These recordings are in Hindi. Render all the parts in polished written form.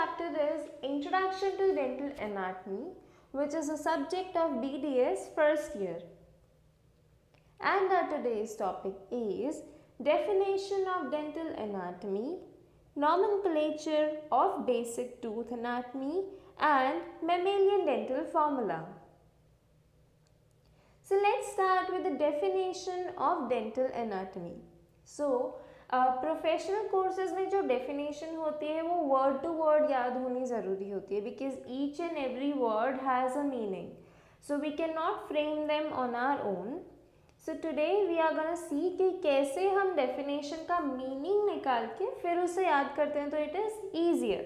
chapter is Introduction to Dental Anatomy, which is a subject of DDS first year. And our today's topic is Definition of Dental Anatomy, Nomenclature of Basic Tooth Anatomy, and Mammalian Dental Formula. So let's start with the definition of dental anatomy. So professional courses में जो डेफिनेशन होती है वो वर्ड टू वर्ड याद होनी ज़रूरी होती है because each and every word has a meaning, so we can not frame them on our own. So today we are gonna see कि कैसे हम डेफिनेशन का मीनिंग निकाल के फिर उसे याद करते हैं तो it is easier.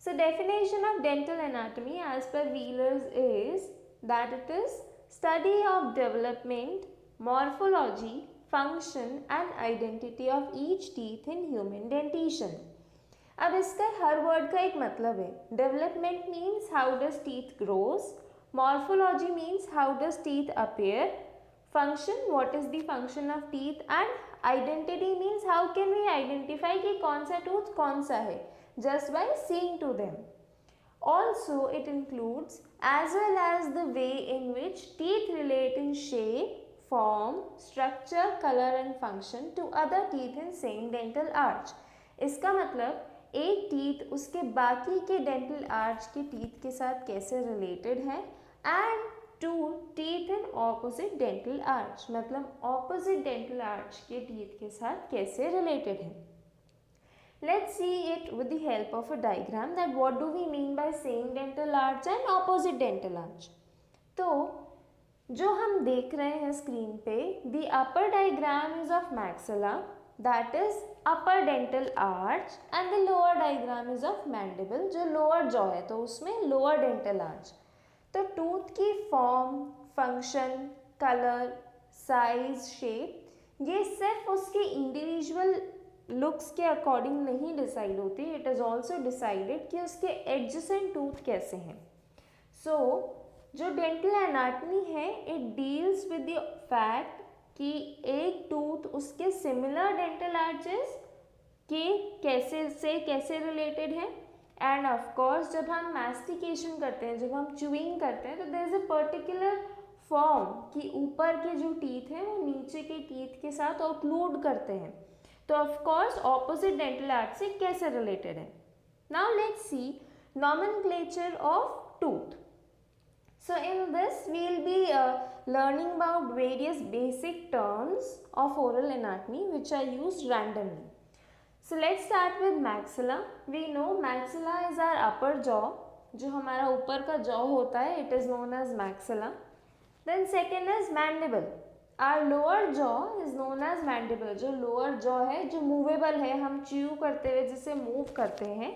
So definition of dental anatomy as per wheelers is that it is study of development, morphology, function and identity of each teeth in human dentition. अब इसका हर वर्ड का एक मतलब है. Development means how does teeth grows, morphology means how does teeth appear, function what is the function of teeth, and identity means how can we identify कि कौन सा टूथ कौन सा है just by seeing to them. Also it includes as well as the way in which teeth relate in shape, form, structure, color and function to other teeth in same dental arch. इसका मतलब एक टीथ उसके बाकी के डेंटल आर्च के टीथ के साथ कैसे रिलेटेड है and to teeth in opposite dental arch, मतलब ऑपोजिट डेंटल आर्च के टीथ के साथ कैसे रिलेटेड है. Let's see it with the help of a diagram that what do we mean by same dental arch and opposite dental arch. तो जो हम देख रहे हैं स्क्रीन पे, the upper diagram is of maxilla that is upper dental arch and the lower diagram is of mandible जो लोअर जॉ है तो उसमें लोअर डेंटल आर्च. तो टूथ की form, function, colour, size, shape ये सिर्फ उसके इंडिविजुअल लुक्स के अकॉर्डिंग नहीं डिसाइड होती, इट इज़ ऑल्सो डिसाइडेड कि उसके एडजेसेंट टूथ कैसे हैं. सो जो डेंटल एनाटमी है it deals with the fact कि एक टूथ उसके सिमिलर डेंटल आर्चेस के कैसे रिलेटेड है. एंड ऑफ कोर्स जब हम मैस्टिकेशन करते हैं, जब हम च्यूइंग करते हैं तो there is a particular form कि ऊपर के जो टीथ हैं वो नीचे के टीथ के साथ ऑक्लूड करते हैं. तो of course opposite dental arch से कैसे रिलेटेड है. Now let's see nomenclature of tooth. So in this we will be learning about various basic terms of oral anatomy which are used randomly. So let's start with maxilla. We know maxilla is our upper jaw. जो हमारा ऊपर का jaw होता है it is known as maxilla. Then second is mandible. Our lower jaw is known as mandible. जो lower jaw है जो movable है, हम chew करते हुए जिसे move करते हैं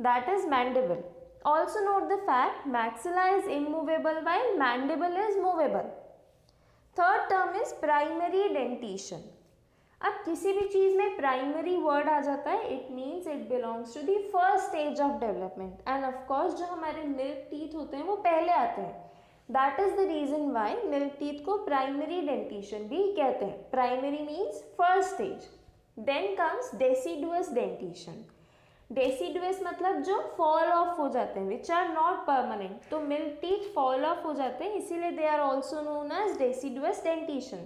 that is mandible. Also note the fact maxilla is immovable while mandible is movable. Third term is primary dentition. अब किसी भी चीज़ में प्राइमरी वर्ड आ जाता है it means it belongs to the first stage of development and of course जो हमारे मिल्क टीथ होते हैं वो पहले आते हैं. That is the reason why milk teeth को प्राइमरी डेंटिशन भी कहते हैं. Primary means first stage. Then comes deciduous dentition. Deciduous मतलब जो फॉल ऑफ हो जाते हैं विच आर नॉट परमानेंट. तो मिल्क टीथ फॉल ऑफ हो जाते हैं इसीलिए they are also known as deciduous dentition.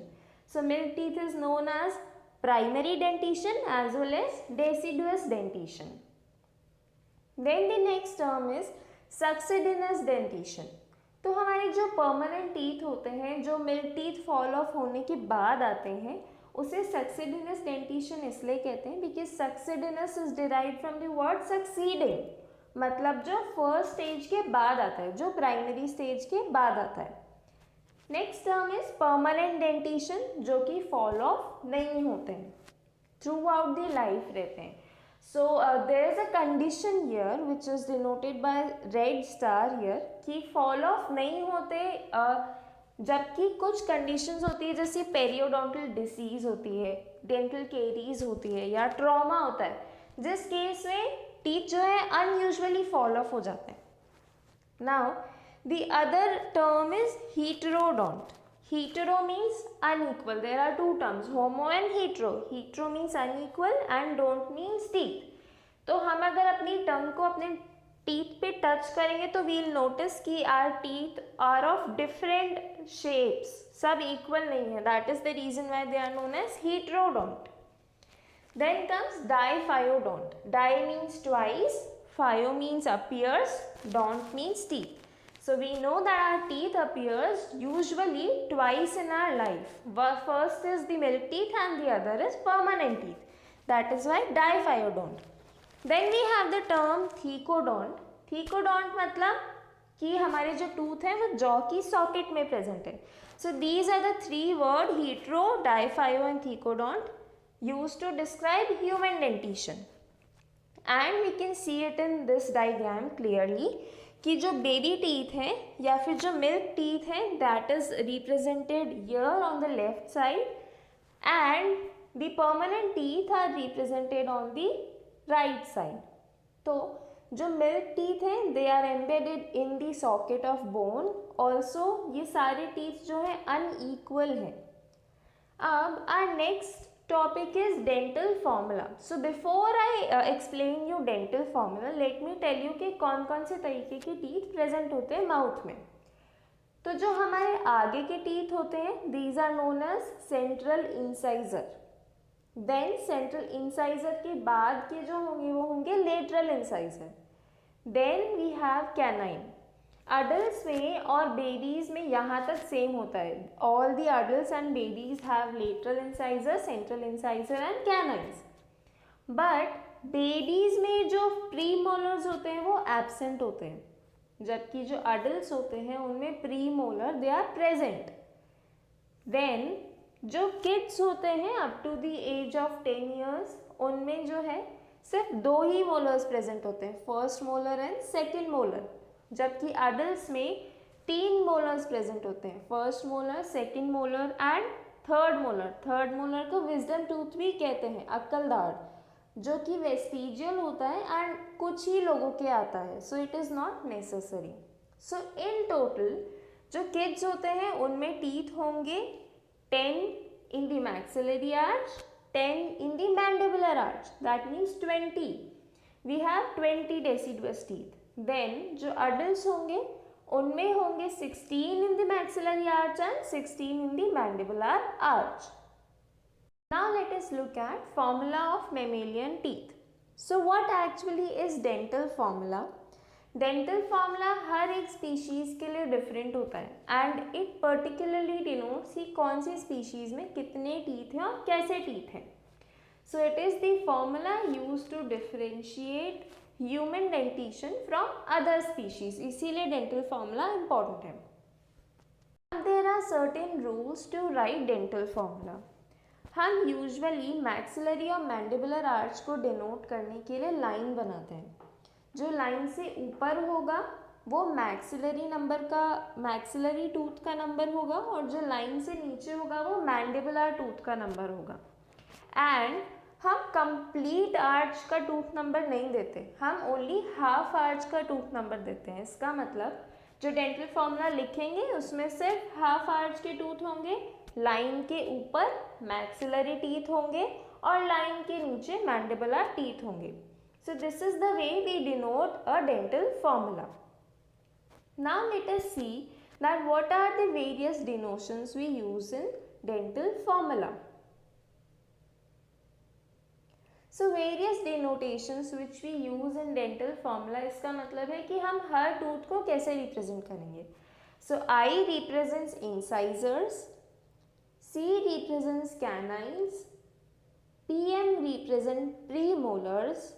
So milk teeth is known as primary dentition as well as deciduous dentition. Then the next term is succedaneous dentition. तो हमारे जो परमानेंट टीथ होते हैं जो मिल्क टीथ फॉल ऑफ होने के बाद आते हैं उसे सक्सीडिनस डेंटिशन इसलिए कहते हैं because succedaneous is derived from the word succeeding, मतलब जो फर्स्ट स्टेज के बाद आता है, जो प्राइमरी स्टेज के बाद आता है. Next term is permanent dentition जो कि फॉल ऑफ नहीं होते हैं, थ्रू आउट द लाइफ रहते हैं. So there is a condition here which is denoted by red star here कि फॉल ऑफ नहीं होते जबकि कुछ कंडीशंस होती है जैसे पेरियोडोंटल डिसीज होती है, डेंटल केरीज होती है या ट्रॉमा होता है जिस केस में टीथ जो है अनयूजुअली फॉल ऑफ हो जाते हैं. Now the other term is heterodont. Hetero means unequal. There are two terms homo and hetero. Hetero means unequal and dont means teeth. तो हम अगर अपनी टंग को अपने टीथ पे टच करेंगे तो वील नोटिस कि our teeth are of different shapes, सब इक्वल नहीं है, that is the reason why they are known as heterodont. Then comes diphyodont. Di means twice, phyo means appears, dont means teeth. So we know that our teeth appears usually twice in our life. First is the milk teeth and the other is permanent teeth. That is why diphyodont. Then we have the term thecodont. Thecodont मतलब कि हमारे जो टूथ है वो जॉ की सॉकेट में प्रेजेंट है. So these are the three words hetero, diphyo and thecodont used to describe human dentition. And we can see it in this diagram clearly कि जो बेबी टीथ है या फिर जो मिल्क टीथ है that is represented here on the left side and the permanent teeth are represented on the right side. तो जो मिल्क टीथ हैं they are embedded in the socket of bone. Also ये सारे टीथ जो है अनईक्वल हैं. अब our next topic is dental formula. So before I explain you dental formula, let me tell you कि कौन कौन से तरीके के टीथ प्रेजेंट होते हैं माउथ में. तो जो हमारे आगे के टीथ होते हैं these are known as central incisor. Then central incisor के बाद के जो होंगे वो होंगे lateral incisor. Then we have canine. Adult में और बेबीज में यहाँ तक सेम होता है. All the adults and babies have lateral incisor, central incisor and canines. But babies में जो प्री मोलर्स होते हैं वो एब्सेंट होते हैं, जबकि जो अडल्ट्स होते हैं उनमें pre molar they are present. Then जो किड्स होते हैं up to the age of 10 years उनमें जो है सिर्फ 2 ही मोलर्स प्रेजेंट होते हैं, first molar and second molar. जबकि अडल्ट्स में 3 मोलर्स प्रेजेंट होते हैं, first molar, second molar and third molar. Third molar को विजडम टूथ भी कहते हैं, अक्ल दाढ़, जो कि वेस्टिजियल होता है एंड कुछ ही लोगों के आता है. So it is not necessary. So in total जो किड्स होते हैं उनमें टीथ होंगे 10 in the maxillary arch, 10 in the mandibular arch, that means 20. We have 20 deciduous teeth. Then जो अडल्ट्स होंगे उनमें होंगे 16 in the maxillary arch and 16 in the mandibular arch. Now let us look at formula of mammalian teeth. So what actually is dental formula? Dental formula हर एक स्पीशीज के लिए डिफरेंट होता है एंड इट पर्टिकुलरली डिनोट्स कि कौन सी स्पीशीज में कितने टीथ हैं और कैसे टीथ हैं. So it is the formula used to differentiate human dentition from other species. इसीलिए डेंटल फॉर्मूला इम्पॉर्टेंट है. There are certain rules to write dental formula. हम यूजुअली मैक्सिलरी और मैंडिबुलर आर्च को डिनोट करने के लिए लाइन बनाते हैं. जो लाइन से ऊपर होगा वो मैक्सिलरी टूथ का नंबर होगा और जो लाइन से नीचे होगा वो मैंडिबुलर टूथ का नंबर होगा. एंड हम कंप्लीट आर्च का टूथ नंबर नहीं देते, हम ओनली हाफ आर्च का टूथ नंबर देते हैं. इसका मतलब जो डेंटल फॉर्मूला लिखेंगे उसमें सिर्फ हाफ आर्च के टूथ होंगे, लाइन के ऊपर मैक्सिलरी टीथ होंगे और लाइन के नीचे मैंडिबुलर टीथ होंगे. So this is the way we denote a dental formula. Now let us see that what are the various denotations we use in dental formula. So various denotations which we use in dental formula, इसका मतलब है कि हम हर टूथ को कैसे रिप्रेजेंट करेंगे. So I represents incisors, C represents canines, PM represent premolars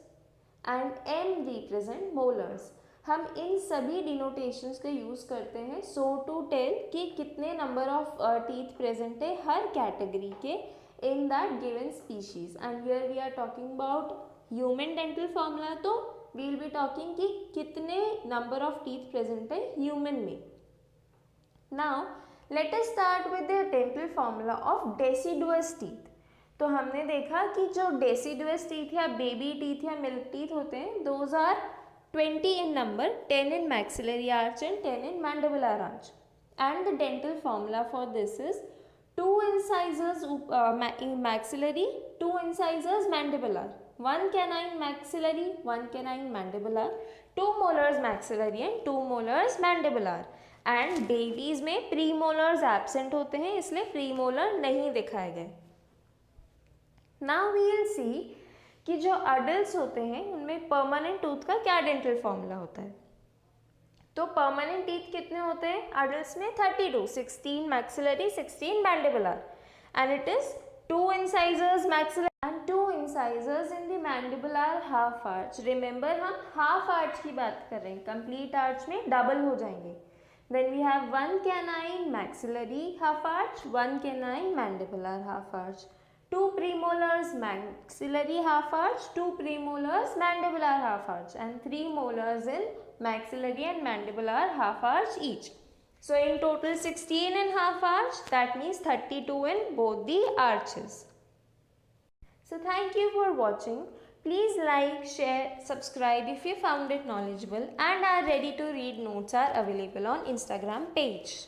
and M represent molars. हम इन सभी डिनोटेशंस का यूज़ करते हैं सो टू टेल कि कितने नंबर ऑफ टीथ प्रेजेंट है हर कैटेगरी के in that given species. And here we are talking about human dental formula, तो we will be talking कि कितने number of teeth present है human में. Now let us start with the dental formula of deciduous teeth. तो हमने देखा कि जो deciduous teeth या baby teeth या milk teeth होते हैं those are 20 in number, 10 in maxillary arch and 10 in mandibular arch. And the dental formula for this is 2 incisors in maxillary 2 incisors mandibular, 1 canine maxillary, 1 canine mandibular, 2 molars maxillary and 2 molars mandibular. And babies में प्रीमोलर्स एब्सेंट होते हैं, इसलिए प्रीमोलर नहीं दिखाए गए. नाउ वी विल सी कि जो अडल्ट होते हैं उनमें परमानेंट टूथ का क्या डेंटल फॉर्मूला होता है. तो परमानेंट टीथ कितने होते हैं अडल्ट्स में? 32, 16 maxillary, 16 mandibular, and it is 2 incisors maxillary and 2 incisors in the mandibular half arch. Remember हम half arch की बात कर रहे हैं, complete arch में double हो जाएंगे. Then we have 1 canine maxillary half arch, 1 canine mandibular half arch, 2 premolars maxillary half arch, 2 premolars mandibular half arch, and 3 molars in maxillary and mandibular half arch each. So in total 16 in half arch, that means 32 in both the arches. So thank you for watching. Please like, share, subscribe if you found it knowledgeable, and our ready to read notes are available on Instagram page.